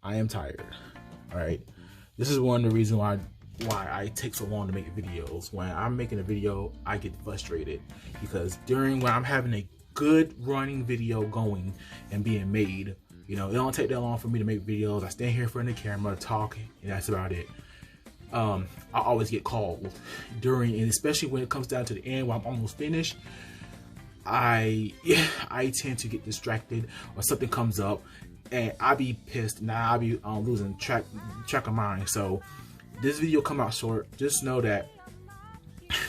I am tired. All right. This is one of the reasons why I take so long to make videos. When I'm making a video, I get frustrated because when I'm having a good running video going and being made, you know, it don't take that long for me to make videos. I stand here in front of the camera, talk, and that's about it. I always get called during, and especially when it comes down to the end when I'm almost finished, I tend to get distracted or something comes up and I be pissed. Now I be losing track of mine. So this video come out short. Just know that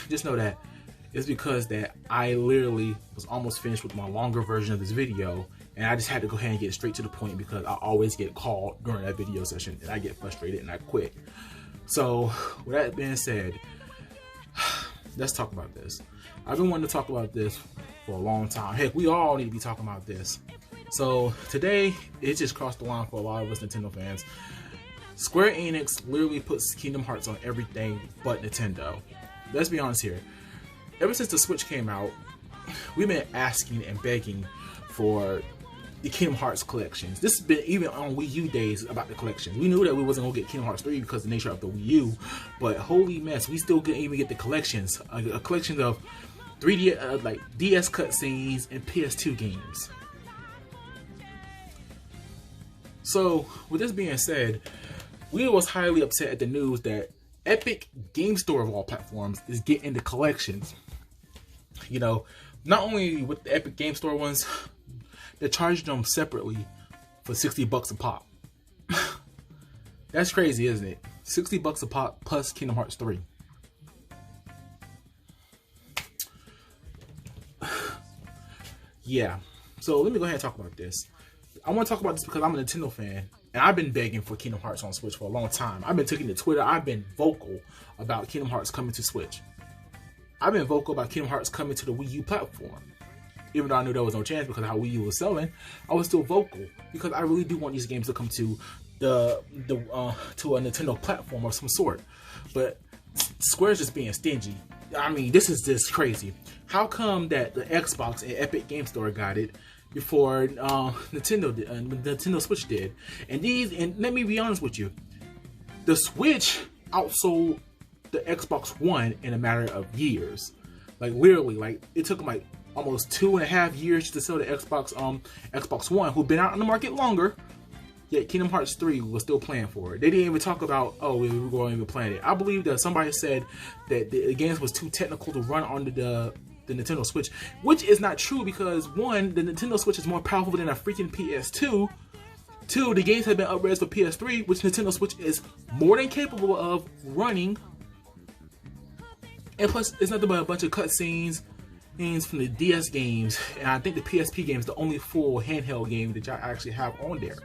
it's because that I literally was almost finished with my longer version of this video, and I just had to go ahead and get straight to the point because I always get called during that video session and I get frustrated and I quit. So with that being said, let's talk about this. I've been wanting to talk about this for a long time. Heck, we all need to be talking about this. So today, it just crossed the line for a lot of us Nintendo fans. Square Enix literally puts Kingdom Hearts on everything but Nintendo. Let's be honest here. Ever since the Switch came out, we've been asking and begging for the Kingdom Hearts collections. This has been even on Wii U days about the collections. We knew that we wasn't gonna get Kingdom Hearts 3 because of the nature of the Wii U, but holy mess, we still couldn't even get the collections. A collection of 3D, like DS cutscenes and PS2 games. So, with this being said, we was highly upset at the news that Epic Game Store of all platforms is getting the collections. You know, not only with the Epic Game Store ones, they're charging them separately for $60 a pop. That's crazy, isn't it? $60 a pop plus Kingdom Hearts 3. Yeah. So let me go ahead and talk about this. I want to talk about this because I'm a Nintendo fan, and I've been begging for Kingdom Hearts on Switch for a long time. I've been taking to Twitter. I've been vocal about Kingdom Hearts coming to Switch. I've been vocal about Kingdom Hearts coming to the Wii U platform. Even though I knew there was no chance because of how Wii U was selling, I was still vocal because I really do want these games to come to to a Nintendo platform of some sort. But Square's just being stingy. I mean, this is just crazy. How come that the Xbox and Epic Game Store got it before Nintendo Switch did? And let me be honest with you, the Switch outsold the Xbox One in a matter of years. Like literally, like it took them like almost 2.5 years to sell the Xbox One, who've been out on the market longer. Yet Kingdom Hearts 3 was still playing for it. They didn't even talk about, oh, we were going to be playing it. I believe that somebody said that the games was too technical to run on the Nintendo Switch, which is not true because one, the Nintendo Switch is more powerful than a freaking PS2. Two, the games have been upgraded for PS3, which Nintendo Switch is more than capable of running. And plus, it's nothing but a bunch of cutscenes from the DS games, and I think the PSP game is the only full handheld game that y'all actually have on there.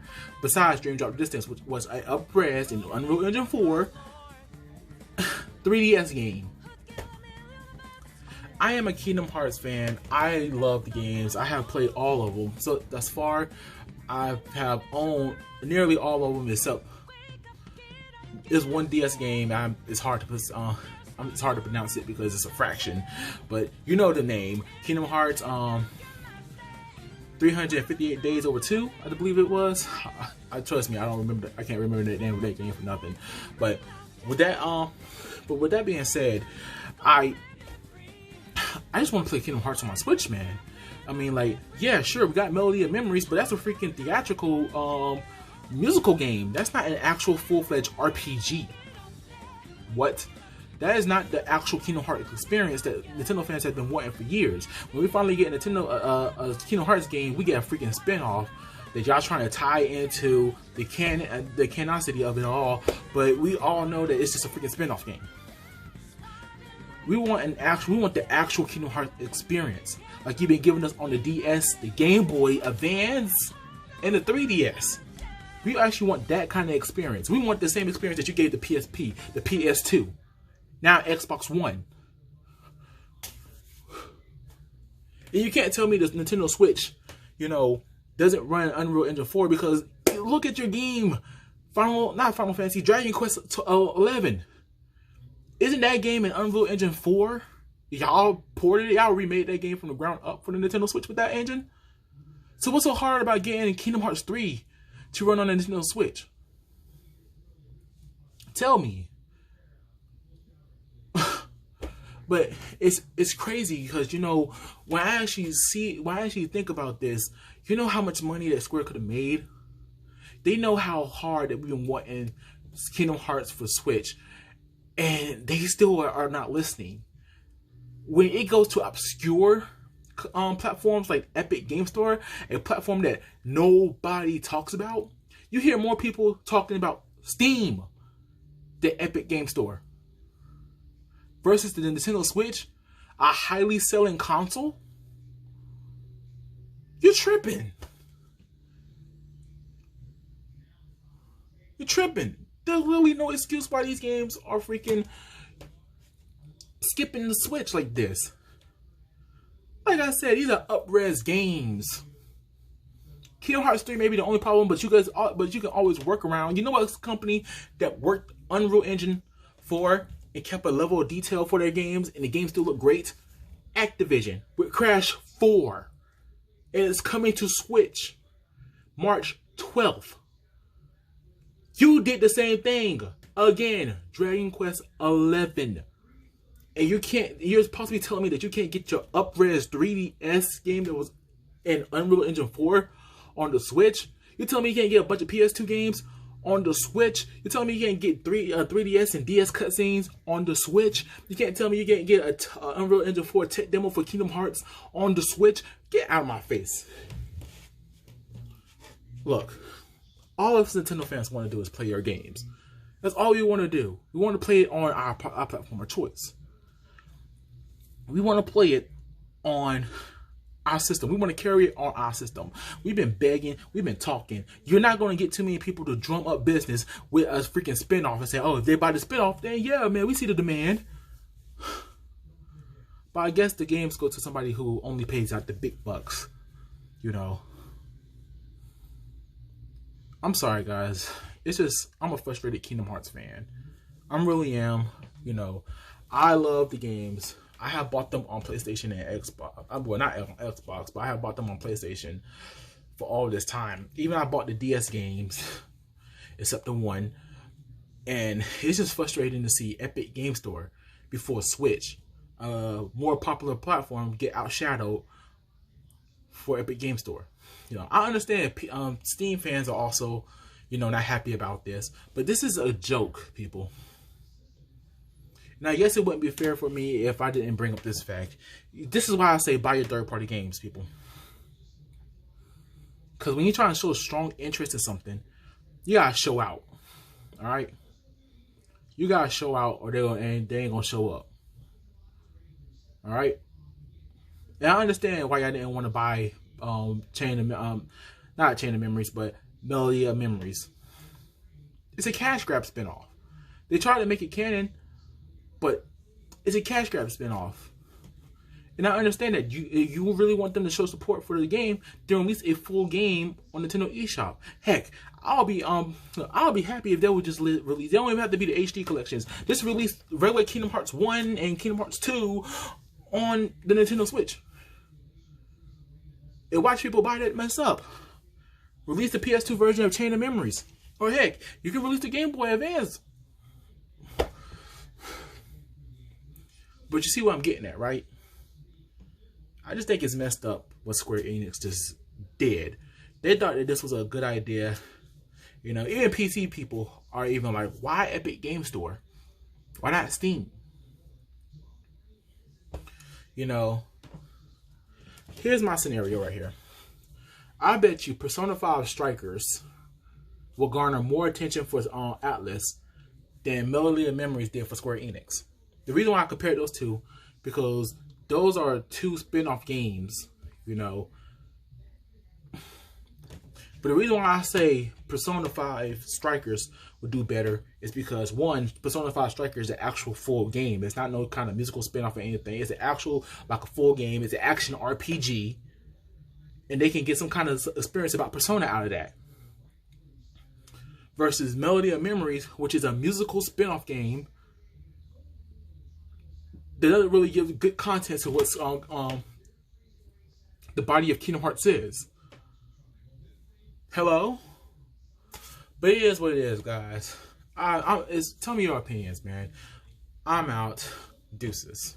Besides Dream Drop Distance, which was an up-res in Unreal Engine 4 3DS game. I am a Kingdom Hearts fan. I love the games. I have played all of them. So thus far, I have owned nearly all of them except this one DS game. It's hard to put it's hard to pronounce it because it's a fraction, but you know the name. Kingdom Hearts 358 Days Over 2, I believe it was. I trust me, I can't remember the name of that game for nothing. But with that being said, I just want to play Kingdom Hearts on my Switch, man. I mean, like, yeah, sure, we got Melody of Memories, but that's a freaking theatrical musical game. That's not an actual full-fledged RPG. What? That is not the actual Kingdom Hearts experience that Nintendo fans have been wanting for years. When we finally get a Kingdom Hearts game, we get a freaking spin-off that y'all trying to tie into the canonicity of it all, but we all know that it's just a freaking spin-off game. We want the actual Kingdom Hearts experience, like you've been giving us on the DS, the Game Boy Advance, and the 3DS. We actually want that kind of experience. We want the same experience that you gave the PSP, the PS2. Now Xbox One. And you can't tell me the Nintendo Switch, you know, doesn't run Unreal Engine 4 because look at your game. Not Final Fantasy, Dragon Quest 11. Isn't that game in Unreal Engine 4? Y'all ported it, y'all remade that game from the ground up for the Nintendo Switch with that engine? So what's so hard about getting Kingdom Hearts 3 to run on the Nintendo Switch? Tell me. But it's crazy because, you know, when I actually think about this, you know how much money that Square could have made? They know how hard that we've been wanting Kingdom Hearts for Switch, and they still are not listening. When it goes to obscure platforms like Epic Game Store, a platform that nobody talks about, you hear more people talking about Steam than Epic Game Store. Versus the Nintendo Switch, a highly selling console, you're tripping. You're tripping. There's literally no excuse why these games are freaking skipping the Switch like this. Like I said, these are up-res games. Kingdom Hearts 3 may be the only problem, but you can always work around. You know what company that worked Unreal Engine 4 and kept a level of detail for their games, and the games still look great? Activision with Crash 4. And it's coming to Switch March 12th. You did the same thing. Again, Dragon Quest 11. And you're possibly telling me that you can't get your up-res 3DS game that was in Unreal Engine 4 on the Switch? You're telling me you can't get a bunch of PS2 games on the Switch? You're telling me you can't get 3DS and DS cutscenes on the Switch? You can't tell me you can't get a Unreal Engine 4 tech demo for Kingdom Hearts on the Switch? Get out of my face. Look, all us Nintendo fans want to do is play your games. That's all we want to do. We want to play it on our platform of choice. We want to play it on our system. We want to carry it on our system. We've been begging. We've been talking. You're not going to get too many people to drum up business with a freaking spinoff and say, oh, if they buy the spinoff, then yeah, man, we see the demand. But I guess the games go to somebody who only pays out the big bucks. You know. I'm sorry, guys. It's just, I'm a frustrated Kingdom Hearts fan. I really am. You know, I love the games. I have bought them on PlayStation and Xbox. Well, not on Xbox, but I have bought them on PlayStation for all this time. Even I bought the DS games, except the one. And it's just frustrating to see Epic Game Store before Switch, more popular platform, get outshadowed for Epic Game Store. You know, I understand Steam fans are also, you know, not happy about this, but this is a joke, people. Now, yes, it wouldn't be fair for me if I didn't bring up this fact. This is why I say buy your third-party games, people. Because when you're trying to show strong interest in something, you gotta show out. All right, you gotta show out, or they ain't gonna show up. All right. And I understand why I didn't want to buy not Chain of Memories, but Melody of Memories. It's a cash grab spinoff. They tried to make it canon, but it's a cash grab spinoff. And I understand that you really want them to show support for the game, then release a full game on Nintendo eShop. Heck, I'll be happy if they would just release. They don't even have to be the HD collections. Just release regular Kingdom Hearts 1 and Kingdom Hearts 2 on the Nintendo Switch. And watch people buy that mess up. Release the PS2 version of Chain of Memories. Or heck, you can release the Game Boy Advance. But you see what I'm getting at, right? I just think it's messed up what Square Enix just did. They thought that this was a good idea. You know, even PC people are even like, why Epic Game Store? Why not Steam? You know, here's my scenario right here. I bet you Persona 5 Strikers will garner more attention for Atlas than Melody of Memories did for Square Enix. The reason why I compared those two, because those are two spin-off games, you know. But the reason why I say Persona 5 Strikers would do better is because, one, Persona 5 Strikers is an actual full game. It's not no kind of musical spin-off or anything. It's an actual, like a full game. It's an action RPG. And they can get some kind of experience about Persona out of that. Versus Melody of Memories, which is a musical spin-off game that doesn't really give good content to what's the body of Kingdom Hearts is. Hello? But it is what it is, guys. Tell me your opinions, man. I'm out. Deuces.